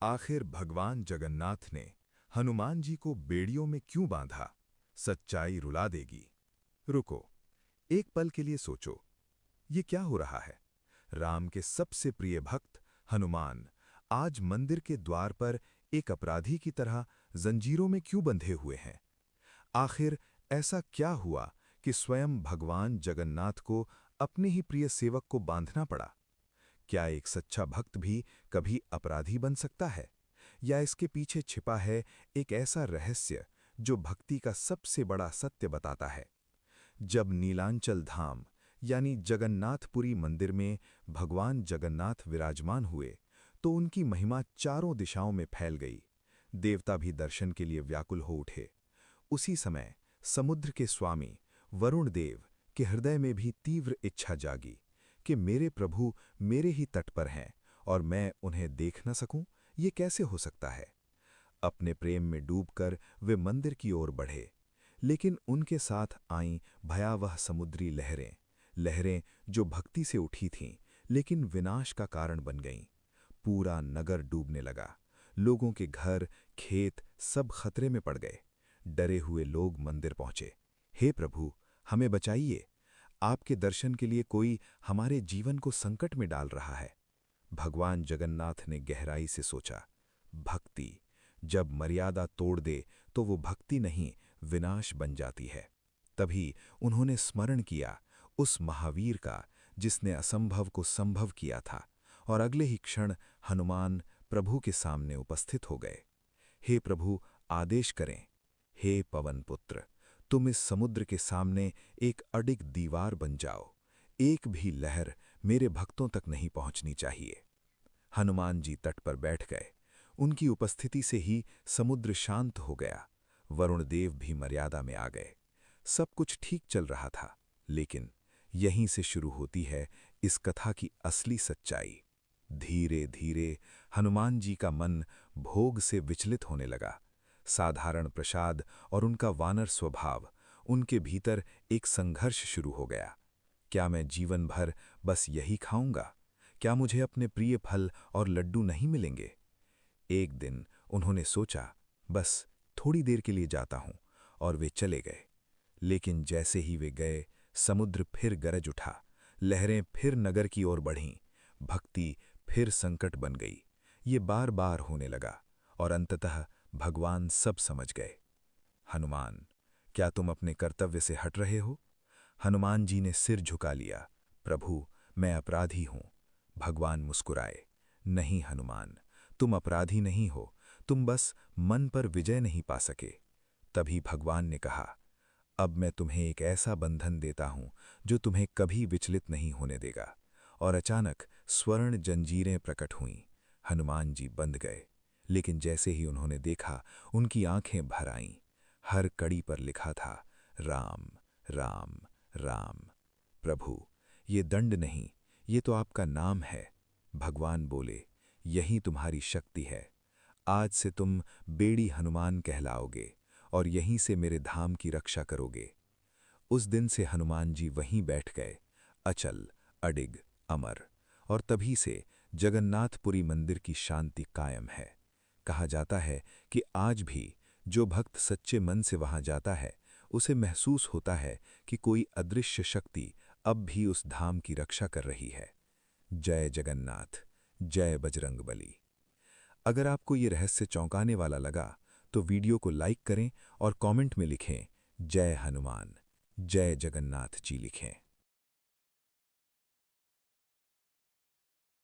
आखिर भगवान जगन्नाथ ने हनुमान जी को बेड़ियों में क्यों बांधा? सच्चाई रुला देगी। रुको, एक पल के लिए सोचो, ये क्या हो रहा है? राम के सबसे प्रिय भक्त हनुमान आज मंदिर के द्वार पर एक अपराधी की तरह जंजीरों में क्यों बंधे हुए हैं? आखिर ऐसा क्या हुआ कि स्वयं भगवान जगन्नाथ को अपने ही प्रिय सेवक को बांधना पड़ा? क्या एक सच्चा भक्त भी कभी अपराधी बन सकता है? या इसके पीछे छिपा है एक ऐसा रहस्य जो भक्ति का सबसे बड़ा सत्य बताता है? जब नीलांचल धाम यानी जगन्नाथपुरी मंदिर में भगवान जगन्नाथ विराजमान हुए, तो उनकी महिमा चारों दिशाओं में फैल गई। देवता भी दर्शन के लिए व्याकुल हो उठे। उसी समय समुद्र के स्वामी वरुण देव के हृदय में भी तीव्र इच्छा जागी कि मेरे प्रभु मेरे ही तट पर हैं और मैं उन्हें देख न सकूं, ये कैसे हो सकता है? अपने प्रेम में डूबकर वे मंदिर की ओर बढ़े, लेकिन उनके साथ आईं भयावह समुद्री लहरें, लहरें जो भक्ति से उठी थीं लेकिन विनाश का कारण बन गईं। पूरा नगर डूबने लगा। लोगों के घर, खेत सब खतरे में पड़ गए। डरे हुए लोग मंदिर पहुंचे। हे प्रभु, हमें बचाइए, आपके दर्शन के लिए कोई हमारे जीवन को संकट में डाल रहा है। भगवान जगन्नाथ ने गहराई से सोचा, भक्ति जब मर्यादा तोड़ दे तो वो भक्ति नहीं, विनाश बन जाती है। तभी उन्होंने स्मरण किया उस महावीर का जिसने असंभव को संभव किया था, और अगले ही क्षण हनुमान प्रभु के सामने उपस्थित हो गए। हे प्रभु, आदेश करें। हे पवन पुत्र, तुम इस समुद्र के सामने एक अडिग दीवार बन जाओ। एक भी लहर मेरे भक्तों तक नहीं पहुंचनी चाहिए। हनुमान जी तट पर बैठ गए। उनकी उपस्थिति से ही समुद्र शांत हो गया। वरुण देव भी मर्यादा में आ गए। सब कुछ ठीक चल रहा था, लेकिन यहीं से शुरू होती है इस कथा की असली सच्चाई। धीरे धीरे हनुमान जी का मन भोग से विचलित होने लगा। साधारण प्रसाद और उनका वानर स्वभाव, उनके भीतर एक संघर्ष शुरू हो गया। क्या मैं जीवन भर बस यही खाऊंगा? क्या मुझे अपने प्रिय फल और लड्डू नहीं मिलेंगे? एक दिन उन्होंने सोचा, बस थोड़ी देर के लिए जाता हूं, और वे चले गए। लेकिन जैसे ही वे गए, समुद्र फिर गरज उठा, लहरें फिर नगर की ओर बढ़ीं, भक्ति फिर संकट बन गई। ये बार बार होने लगा, और अंततः भगवान सब समझ गए। हनुमान, क्या तुम अपने कर्तव्य से हट रहे हो? हनुमान जी ने सिर झुका लिया। प्रभु, मैं अपराधी हूं। भगवान मुस्कुराए। नहीं हनुमान, तुम अपराधी नहीं हो, तुम बस मन पर विजय नहीं पा सके। तभी भगवान ने कहा, अब मैं तुम्हें एक ऐसा बंधन देता हूं जो तुम्हें कभी विचलित नहीं होने देगा। और अचानक स्वर्ण जंजीरें प्रकट हुईं। हनुमान जी बंध गए, लेकिन जैसे ही उन्होंने देखा, उनकी आंखें भर आईं। हर कड़ी पर लिखा था, राम राम राम। प्रभु, ये दंड नहीं, ये तो आपका नाम है। भगवान बोले, यही तुम्हारी शक्ति है। आज से तुम बेड़ी हनुमान कहलाओगे, और यहीं से मेरे धाम की रक्षा करोगे। उस दिन से हनुमान जी वहीं बैठ गए, अचल, अडिग, अमर। और तभी से जगन्नाथपुरी मंदिर की शांति कायम है। कहा जाता है कि आज भी जो भक्त सच्चे मन से वहां जाता है, उसे महसूस होता है कि कोई अदृश्य शक्ति अब भी उस धाम की रक्षा कर रही है। जय जगन्नाथ, जय बजरंगबली। अगर आपको ये रहस्य चौंकाने वाला लगा, तो वीडियो को लाइक करें और कमेंट में लिखें, जय हनुमान, जय जगन्नाथ जी लिखें।